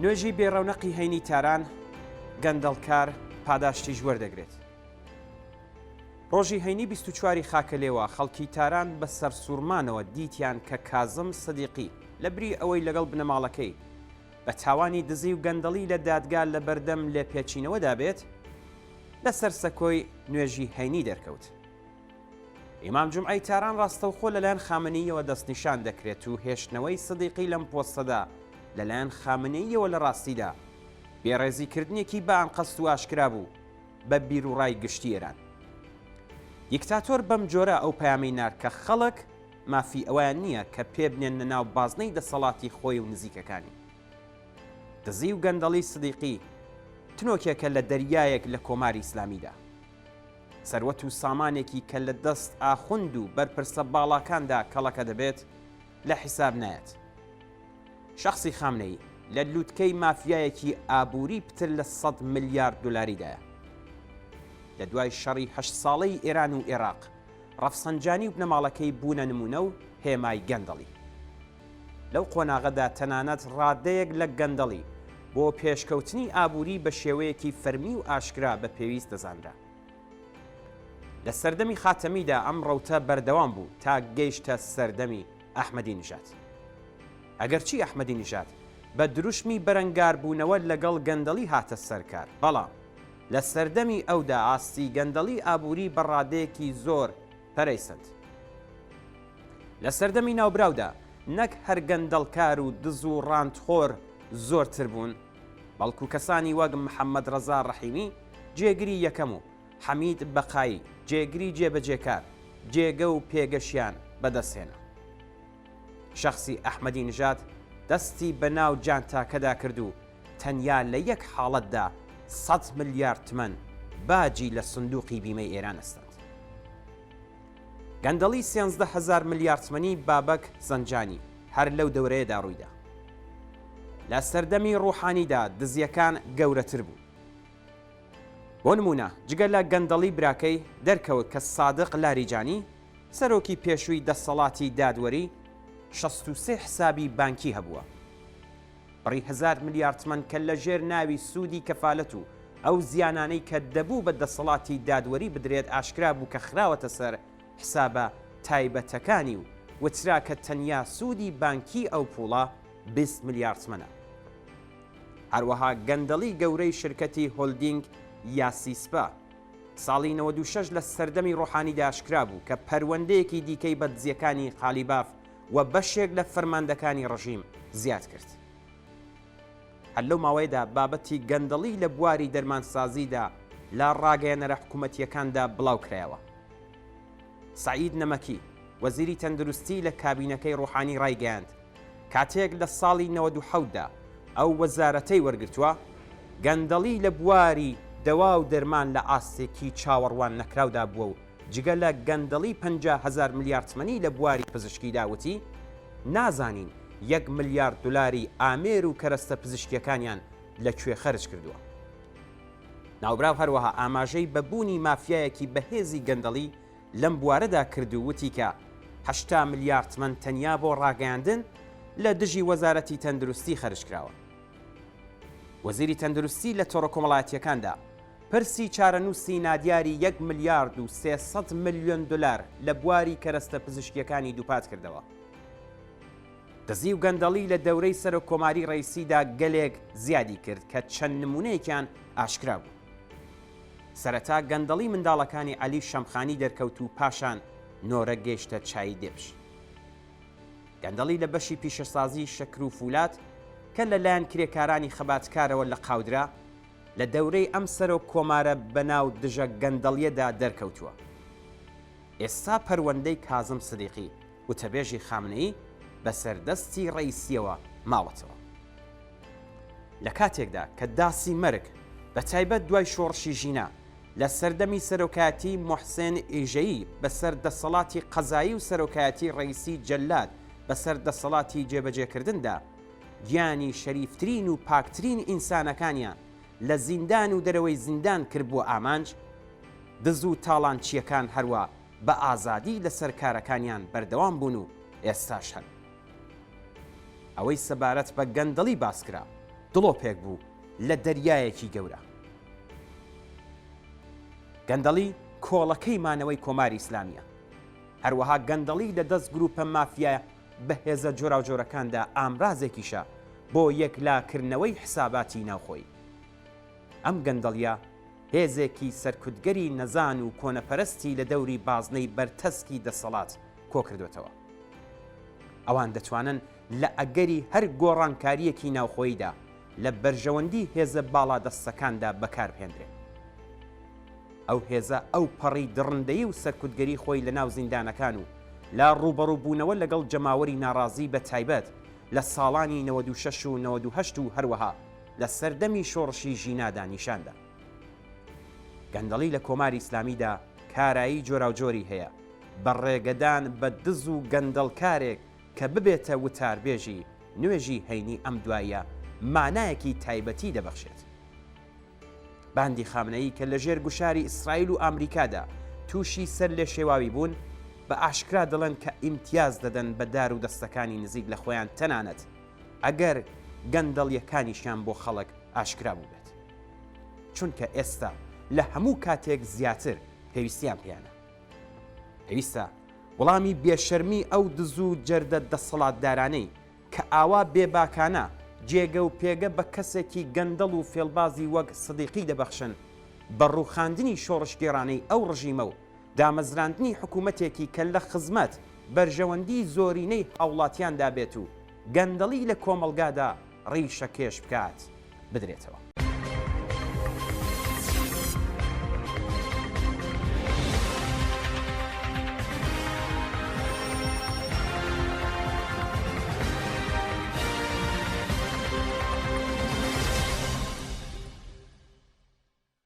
نوێژی بێڕەونەقی هەینی تاران گەندەڵکار پاداشتیش وەردەگرێت. ڕۆژی هەینی 24 خاکە لێوە خەڵکی تاران بە سەرسوورمانەوە دیتیان کە کازم سەدیقی لە بری ئەوەی لەگەڵ بنەماڵەکەی بە تاوانی دزی و گەندەڵی لە دادگا لە بەردەم لێ پێچینەوەدا بێت لەسەر سەکۆی نوێژی هەینی دەرکەوت. ئیمام جومعەی تاران ڕاستەوخۆ لەلایەن خامنەییەوە دەستنیشان دەکرێت و هێشتنەوەی سەدیقی لەم پۆستەدا لەلایەن خامنەییەوە لە ڕاستیدا بێڕێزیکردنێکی بە ئەنقەست و ئاشکرا بوو بە بیرروڕای گشتی ئێران. دیکتاتۆر بەم جۆرە ئەو پەیامی نار کە خەڵک مافی ئەویان نییە کە پێ بنێن ناو بازنەی دەسەڵاتی خۆی و نزیکەکانی. دزی و گەندەڵی سەدیقی تنۆکێکە لە دەریایەک لە کۆماری ئیسلامیدا، سەروەت و سامانێکی کە لە دەست ئاخوند و بەرپرسە باڵاکاندا کەڵەکە دەبێت لە حیساب نایەت. شەخسی خامنەی لە لووتکەی مافیایەکی ئابووری پتر لە 100 ملیارد دلاریدایە. لە دوای شەڕی 8 ساڵەی ئێران و عێراق ڕەفسەنجانی و بنەماڵەکەی بوونە نمونە و هێمای گەندەڵی. لەو قۆناغەدا تەنانەت ڕادەیەک لە گەندەڵی بۆ پێشکەوتنی ئابووری بە شێوەیەکی فەرمی و ئاشکرا بە پێویست دەزانرا. لە سەردەمی خاتەمیدا ئەم ڕەوتە بەردەوام بوو تا گەیشتە سەردەمی ئەحمەدی نیژاد. ئەگەرچی ئەحمەدی نیژاد بە دروشمی بەرەنگار بوونەوە لەگەڵ گەندەڵی هاتە سەرکار، بەڵام لە سەردەمی ئەودا ئاستی گەندەڵی ئابووری بە ڕادەیەکی زۆر پەرەیسەند. لە سەردەمی ناوبراودا نەک هەر گەندەڵکار و دز و ڕاندخۆر زۆرتر بوون، بەڵکو کەسانی وەک محەممەد ڕەزا ڕەحیمی جێگری یەکەم و حەمید بەقایی جێگری جێبەجێکار جێگە و پێگەشیان بەدەستهێنا. شەخسی ئەحمەدی نیژاد دەستی بە ناو جانتاکەدا کرد و تەنیا لە یەک حاڵەتدا 100 ملیارد تمەن باجی لە سندوقی بیمەی ئێران ئەستاند. گەندەڵی 13,000 ملیارد تمەنی بابەک زەنجانی هەر لەو دەورەیەدا ڕوویدا. لە سەردەمی ڕوحانیدا دزیەکان گەورەتر بوو. بۆ نمونە جگە لە گەندەڵی براکەی دەرکەوت کە سادق لاریجانی سەرۆکی پێشووی دەسەڵاتی دادوەری 63 حسابی بانکی هەبووە. بڕی 1000 ملیارد تمەن کە لە ژێر ناوی سوودی کەفالەت و ئەو زیانانەی کە دەبوو بە دەسەڵاتی دادوەری بدرێت ئاشکرا بوو کە خراوەتە سەر حسابە تایبەتەکانی و وترا کە تەنیا سوودی بانکی ئەو پوڵە 20 ملیارد تمەنە. هەروەها گەندەڵی گەورەی شرکەتی هۆلدینگ یاسیسپا ساڵی 96 لە سەردەمی ڕۆحانیدا ئاشکرا بوو کە پەروەندەیەکی دیکەی بە دزیەکانی قالیباف و بەشێک لە فەرماندەکانی ڕژیم زیاد کرد. هەر لەو ماوەیەدا بابەتی گەندەڵی لە بواری دەرمانسازیدا لە ڕاگەیەنەرە حکوومەتیەکاندا بڵاو کرایەوە. سعید نەمەکی وەزیری تەندروستی لە کابینەکەی ڕۆحانی ڕایگەیاند کاتێک لە ساڵی 97دا ئەو وەزارەتەی وەرگرتووە گەندەڵی لە بواری دەوا و دەرمان لە ئاستێکی چاوەڕوان نەکراودا بووە و جگە لە گەندەڵی 50,000 ملیارد تمەنی لە بواری پزیشکی داوتی نازانین 1 ملیارد دلاری ئامێر و کەرەستە پزیشکیەکانیان لەکوێ خەرج کردووە. ناوبراو هەروەها ئاماژەی بەبوونی مافیایەکی بەهێزی گەندەڵی لەم بوارەدا کرد و وتی کە 80 ملیارد تمەن تەنیا بۆ ڕاگەیاندن لە دژی وەزارەتی تەندروستی خەرج کراوە. وەزیری تەندروستی لە تۆڕە کۆمەڵایەتیەکاندا پرسی چارەنووسی نادیاری 1 ملیارد و 300 ملیۆن دلار لە بواری کەرەستە پزیشکیەکانی دووپات کردەوە. دزی و گەندەڵی لە دەورەی سەر و کۆماری ڕئیسیدا گەلێک زیادی کرد کە چەند نمونەیەکیان ئاشکرا بوو. سەرەتا گەندەڵی منداڵەکانی عەلی شەمخانی دەرکەوت و پاشان نۆرە گەیشتە چای دێبش. گەندەڵی لە بەشی پیشەسازی شەکر و فولات کە لەلایەن کرێکارانی خەباتکارەوە لە قاودرا لە دەورەی ئەم سەر و کۆمارە بەناو دژە گەندەڵیەدا دەرکەوتووە. ئێستا پەروەندەی کازم سەدیقی وتەبێژی خامنەیی بەسەردەستی ڕئیسیەوە ماوەتەوە. لە کاتێکدا کە داسی مەرگ بە تایبەت دوای شۆڕشی ژینا لە سەردەمی سەرۆکایەتی موحسێن ئێژەیی بەسەر دەسەڵاتی قەزایی و سەرۆکایەتی ڕئیسی جەلاد بەسەر دەسەڵاتی جێبەجێکردندا گیانی شەریفترین و پاکترین ئینسانەکانیان لە زیندان و دەرەوەی زیندان کرد بۆ ئامانج، دز و تاڵانچیەکان هەروە بە ئازادی لەسەر کارەکانیان بەردەوام بوون و ئێستاش هەن. ئەوەی سەبارەت بە گەندەڵی باسکرا دڵۆپێک بوو لە دەریایەکی گەورە. گەندەڵی کۆڵەکەی مانەوەی کۆماری ئیسلامیە. هەروەها گەندەڵی لە دەست گروپە مافیایە بەهێزە جۆرا و جۆرەکاندا ئامرازێکیشە بۆ یەکلاکردنەوەی حساباتی ناوخۆی. ئەم گەندەڵیە هێزێکی سەرکوتگەری نەزان و کۆنەپەرستی لە دەوری بازنەی بەرتەسکی دەسەڵات کۆ کردوێتەوە. ئەوان دەتوانن لە ئەگەری هەر گۆڕانکاریەکی ناوخۆیدا لە بەرژەوەندی هێزە باڵا دەستەکاندا بەکارهێنرێن. ئەو هێزە ئەو پەڕی دڕندەیی و سەرکوتگەری خۆی لە ناو زیندانەکان و لا ڕوبەڕووبوونەوە لەگەڵ جەماوەری ناڕازی بە تایبەت لە ساڵانی 96 و 98 و هەروەها لە سەردەمی شۆڕشی ژینادا نیشاندا. گەندەڵی لە کۆماری ئیسلامیدا کارایی جۆرا و جۆری هەیە بە ڕێگەدان بە دز و گەندەڵکارێک کە ببێتە وتاربێژی نوێژی هەینی ئەم دوایە مانایەکی تایبەتی دەبەخشێت. باندی خامنەیی کە لە ژێر گوشاری ئیسرائیل و ئامریکادا تووشی سەر لێ شێواوی بوون بە ئاشکرا دەڵێن کە ئیمتیاز دەدەن بە دار و دەستەکانی نزیک لە خۆیان تەنانەت ئەگەر گەندەڵیەکانیشیان بۆ خەڵک ئاشکرا بوو بێت. چونکە ئێستا لە هەموو کاتێک زیاتر پێویستیان پێیانە. پێویستە وەڵامی بێشەرمی ئەو دز و جەردە دەسەڵاتدارانەی کە ئاوا بێباکانە جێگە و پێگە بە کەسێکی گەندەڵ و فێڵبازی وەک سدیقی دەبەخشن بە ڕووخاندنی شۆڕشگێڕانەی ئەو ڕژیمە و دامەزراندنی حکوومەتێکی کە لە خزمەت بەرژەوەندی زۆرینەی هاوڵاتیاندا بێت و گەندەڵی لە کۆمەلگادا ڕیشە کێش بکات بدرێتەوە.